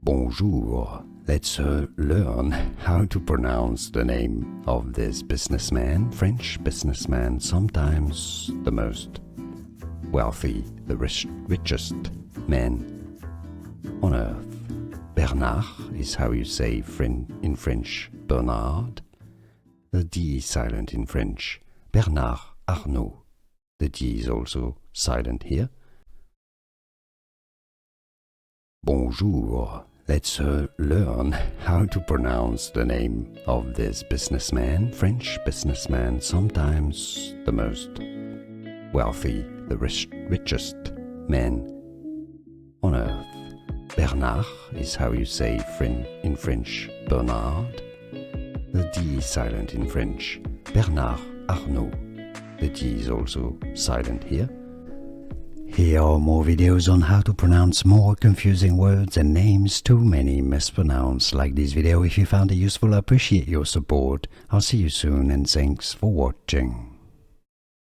Bonjour. Let's learn how to pronounce the name of this businessman, French businessman, sometimes the most wealthy, the richest man on earth. Bernard is how you say in French Bernard. The D is silent in French. Bernard Arnaud. The D is also silent here. Bonjour. Let's learn how to pronounce the name of this businessman, French businessman, sometimes the most wealthy, the richest man on earth. Bernard is how you say in French Bernard. The D is silent in French. Bernard Arnaud. The D is also silent here. Here are more videos on how to pronounce more confusing words and names too many mispronounced. Like this video if you found it useful. I appreciate your support. I'll see you soon and thanks for watching.